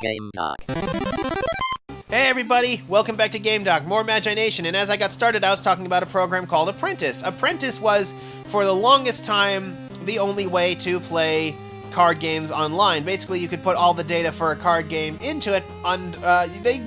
Game Dog. Hey everybody, welcome back to Game Dog, more Magi-Nation, and as I got started I was talking about a program called Apprentice. Apprentice was, for the longest time, the only way to play card games online. Basically, you could put all the data for a card game into it, and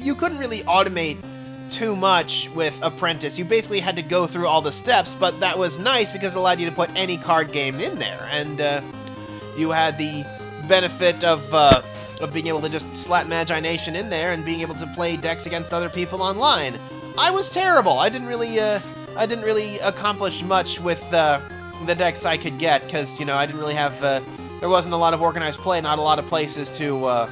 you couldn't really automate too much with Apprentice. You basically had to go through all the steps, but that was nice because it allowed you to put any card game in there, and you had the benefit of being able to just slap Magi-Nation in there and being able to play decks against other people online. I was terrible. I didn't really accomplish much with the decks I could get because, you know, I didn't really have there wasn't a lot of organized play, not a lot of places to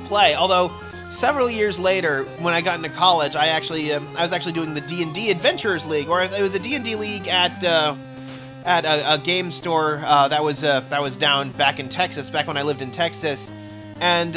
play. Although several years later, when I got into college, I was actually doing the D&D Adventurers League, or it was a D&D league at a game store that was down back in Texas, back when I lived in Texas. And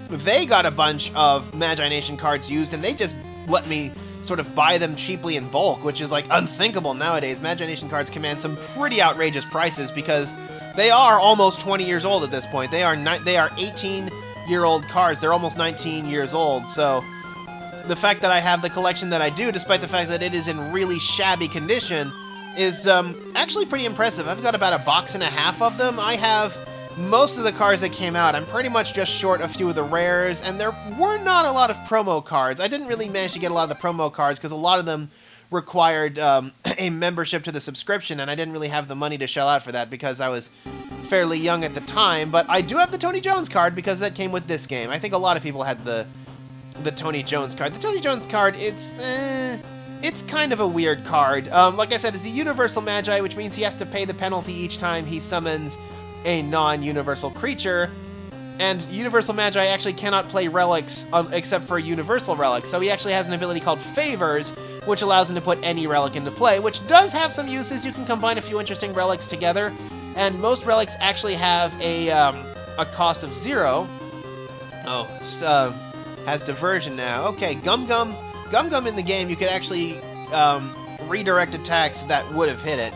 they got a bunch of Magi-Nation cards used, and they just let me sort of buy them cheaply in bulk, which is like unthinkable nowadays. Magi-Nation cards command some pretty outrageous prices because they are almost 20 years old at this point. They are 18-year-old cards. They're almost 19 years old. So the fact that I have the collection that I do, despite the fact that it is in really shabby condition, is actually pretty impressive. I've got about a box and a half of them. I have most of the cards that came out. I'm pretty much just short a few of the rares, and there were not a lot of promo cards. I didn't really manage to get a lot of the promo cards because a lot of them required a membership to the subscription, and I didn't really have the money to shell out for that because I was fairly young at the time. But I do have the Tony Jones card because that came with this game. I think a lot of people had the Tony Jones card. The Tony Jones card, it's kind of a weird card. Like I said, it's a universal Magi, which means he has to pay the penalty each time he summons a non-universal creature, and Universal Magi actually cannot play relics except for universal relics, so he actually has an ability called Favors, which allows him to put any relic into play, which does have some uses. You can combine a few interesting relics together, and most relics actually have a cost of 0. Oh, has diversion now. Okay, Gum Gum in the game, you could actually redirect attacks that would have hit it.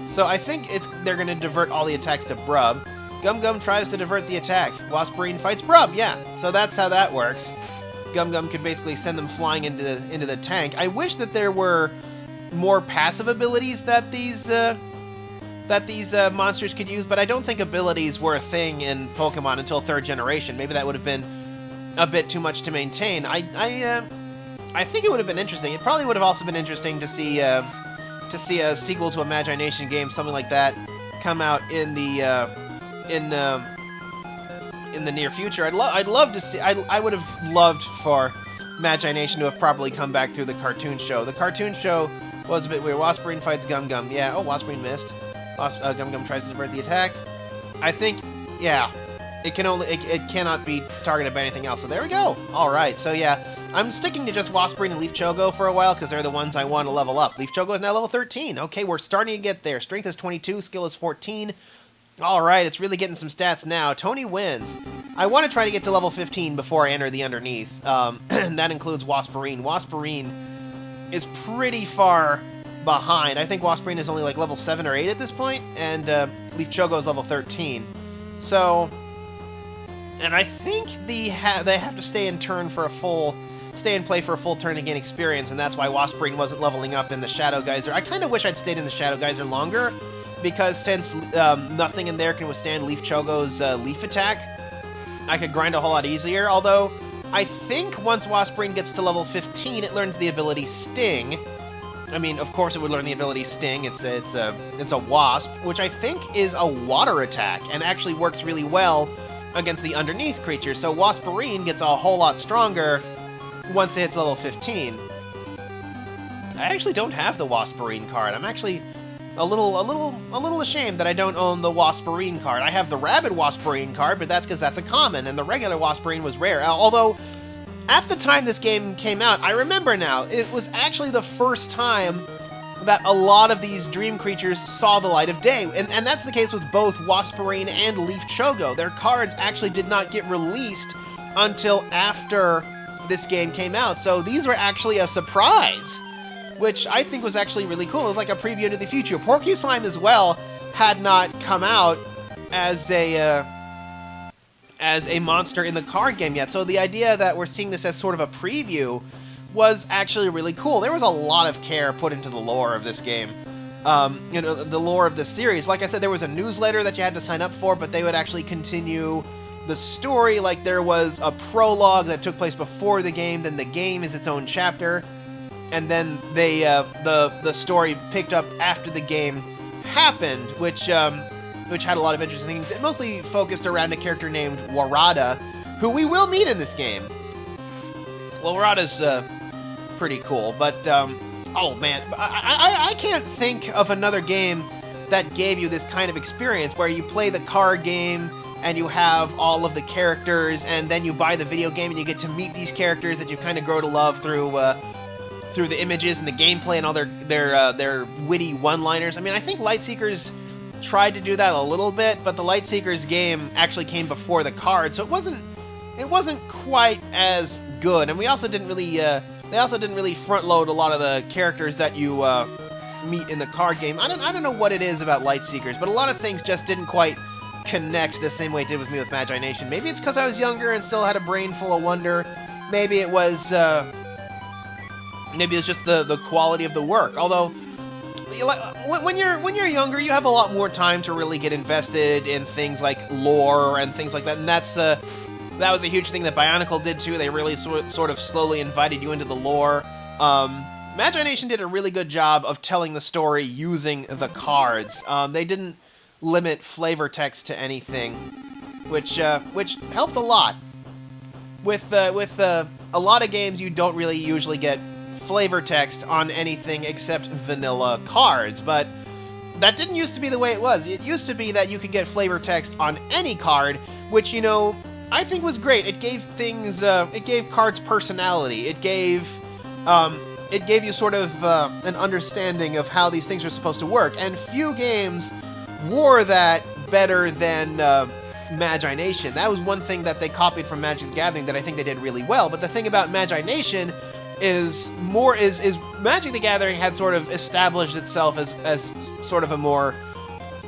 So I think they're going to divert all the attacks to Brub. Gum Gum tries to divert the attack. Wasparine fights Brub, yeah. So that's how that works. Gum Gum could basically send them flying into the tank. I wish that there were more passive abilities that these monsters could use, but I don't think abilities were a thing in Pokemon until 3rd generation. Maybe that would have been a bit too much to maintain. I think it would have been interesting. It probably would have also been interesting to see a sequel to a Magi-Nation game, something like that, come out in the near future. I'd love to see. I would have loved for Magi-Nation to have probably come back through the cartoon show. The cartoon show was a bit weird. Wasparine fights Gum Gum. Yeah. Oh, Wasparine missed. Gum Gum tries to divert the attack. I think, yeah, it cannot be targeted by anything else. So there we go. All right. So yeah. I'm sticking to just Wasparine and Leaf Chogo for a while because they're the ones I want to level up. Leaf Chogo is now level 13. Okay, we're starting to get there. Strength is 22, skill is 14. Alright, it's really getting some stats now. Tony wins. I want to try to get to level 15 before I enter the underneath. And that includes Wasparine. Wasparine is pretty far behind. I think Wasparine is only like level 7 or 8 at this point, and Leaf Chogo is level 13. So, and I think they have to stay in play for a full turn to gain experience, and that's why Wasparine wasn't leveling up in the Shadow Geyser. I kind of wish I'd stayed in the Shadow Geyser longer, because since nothing in there can withstand Leaf Chogo's Leaf attack, I could grind a whole lot easier, although I think once Wasparine gets to level 15, it learns the ability Sting. I mean, of course it would learn the ability Sting. It's a Wasp, which I think is a water attack, and actually works really well against the underneath creatures, so Wasparine gets a whole lot stronger once it hits level 15. I actually don't have the Wasparine card. I'm actually a little ashamed that I don't own the Wasparine card. I have the Rabid Wasparine card, but that's because that's a common, and the regular Wasparine was rare. Although, at the time this game came out, I remember now, it was actually the first time that a lot of these dream creatures saw the light of day, and that's the case with both Wasparine and Leaf Chogo. Their cards actually did not get released until after this game came out, so these were actually a surprise, which I think was actually really cool. It was like a preview into the future. Porky Slime as well had not come out as a as a monster in the card game yet. So the idea that we're seeing this as sort of a preview was actually really cool. There was a lot of care put into the lore of this game. The lore of the series. Like I said, there was a newsletter that you had to sign up for, but they would actually continue the story. Like, there was a prologue that took place before the game, then the game is its own chapter, and then the story picked up after the game happened, which had a lot of interesting things. It mostly focused around a character named Warada, who we will meet in this game. Well, Warada's pretty cool, but oh man, I can't think of another game that gave you this kind of experience where you play the card game and you have all of the characters, and then you buy the video game and you get to meet these characters that you kind of grow to love through the images and the gameplay and all their witty one-liners. I mean, I think Lightseekers tried to do that a little bit, but the Lightseekers game actually came before the card, so it wasn't quite as good. And we also didn't really they also didn't really front load a lot of the characters that you meet in the card game. I don't know what it is about Lightseekers, but a lot of things just didn't quite connect the same way it did with me with Magi-Nation. Maybe it's because I was younger and still had a brain full of wonder. Maybe it was just the quality of the work. Although, when you're younger, you have a lot more time to really get invested in things like lore and things like that, and that was a huge thing that Bionicle did too. They really sort of slowly invited you into the lore. Magi-Nation did a really good job of telling the story using the cards. They didn't limit flavor text to anything, which helped a lot. With a lot of games, you don't really usually get flavor text on anything except vanilla cards, but that didn't used to be the way it was. It used to be that you could get flavor text on any card, which, I think was great. It gave things, it gave cards personality. It gave you sort of an understanding of how these things are supposed to work, and few games wore that better than Magi-Nation. That was one thing that they copied from Magic the Gathering that I think they did really well. But the thing about Magi-Nation is Magic the Gathering had sort of established itself as sort of a more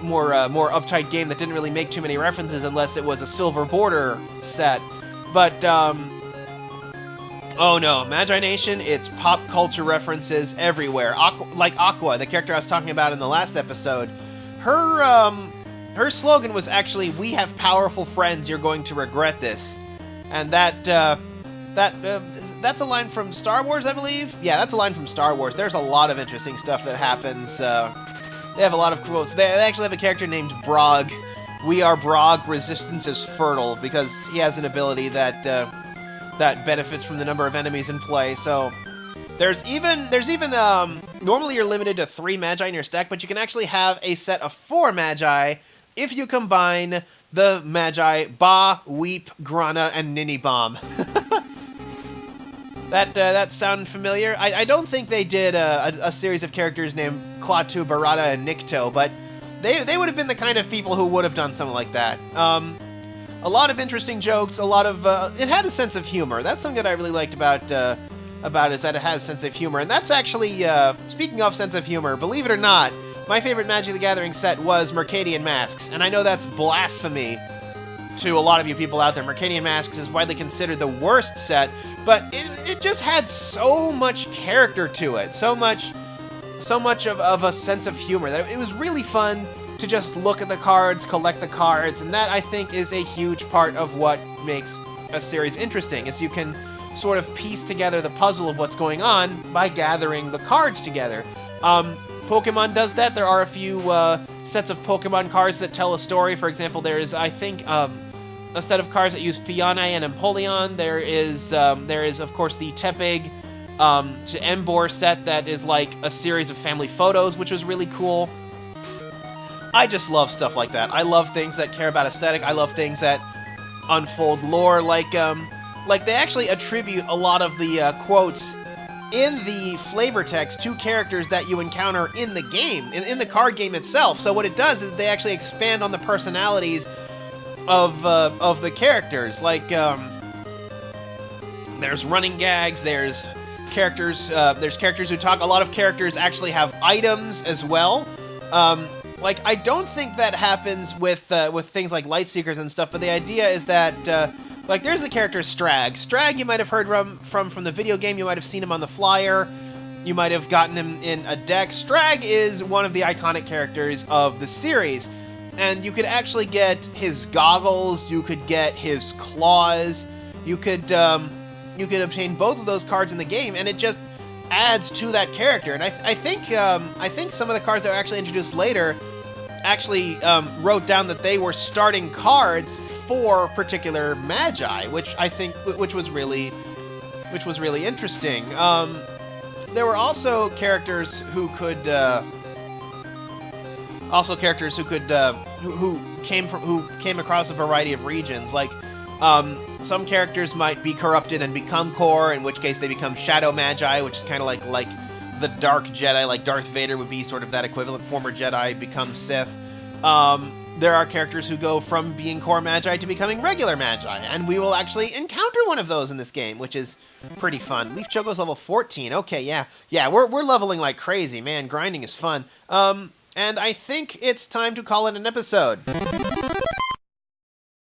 uptight game that didn't really make too many references unless it was a silver border set. But oh no, Magi-Nation, it's pop culture references everywhere. Aqua, the character I was talking about in the last episode, her slogan was actually, "We have powerful friends, you're going to regret this." And that's a line from Star Wars, I believe? Yeah, that's a line from Star Wars. There's a lot of interesting stuff that happens. They have a lot of quotes. They actually have a character named Brog. "We are Brog, resistance is fertile," because he has an ability that benefits from the number of enemies in play. So there's even normally you're limited to 3 Magi in your stack, but you can actually have a set of 4 Magi if you combine the Magi Ba, Weep, Grana, and Ninibom. That sound familiar? I don't think they did a series of characters named Klaatu, Barada, and Nikto, but they would have been the kind of people who would have done something like that. A lot of interesting jokes, a lot of... it had a sense of humor. That's something that I really liked about is that it has a sense of humor. And that's actually, speaking of sense of humor, believe it or not, my favorite Magic the Gathering set was Mercadian Masks. And I know that's blasphemy to a lot of you people out there. Mercadian Masks is widely considered the worst set, but it just had so much character to it, so much of a sense of humor that it was really fun to just look at the cards, collect the cards, and that, I think, is a huge part of what makes a series interesting, is you can sort of piece together the puzzle of what's going on by gathering the cards together. Pokemon does that. There are a few sets of Pokemon cards that tell a story. For example, there is, I think, a set of cards that use Fianna and Empoleon. There is, of course, the Tepig to Embor set that is like a series of family photos, which was really cool. I just love stuff like that. I love things that care about aesthetic. I love things that unfold lore. Like they actually attribute a lot of the quotes in the flavor text to characters that you encounter in the game, in the card game itself. So what it does is they actually expand on the personalities of the characters. Like there's running gags. There's characters who talk. A lot of characters actually have items as well. like, I don't think that happens with things like Lightseekers and stuff, but the idea is that, like, there's the character Strag. Strag you might have heard from the video game, you might have seen him on the flyer, you might have gotten him in a deck. Strag is one of the iconic characters of the series, and you could actually get his goggles, you could get his claws, you could obtain both of those cards in the game, and it just adds to that character. And I think some of the cards that were actually introduced later actually wrote down that they were starting cards for particular Magi, which was really interesting. There were also characters who came across a variety of regions. Like some characters might be corrupted and become core, in which case they become Shadow Magi, which is kind of like the Dark Jedi, like Darth Vader would be sort of that equivalent. Former Jedi becomes Sith. There are characters who go from being core Magi to becoming regular Magi, and we will actually encounter one of those in this game, which is pretty fun. Leaf Choco's level 14. Okay, yeah, we're leveling like crazy, man. Grinding is fun. And I think it's time to call it an episode.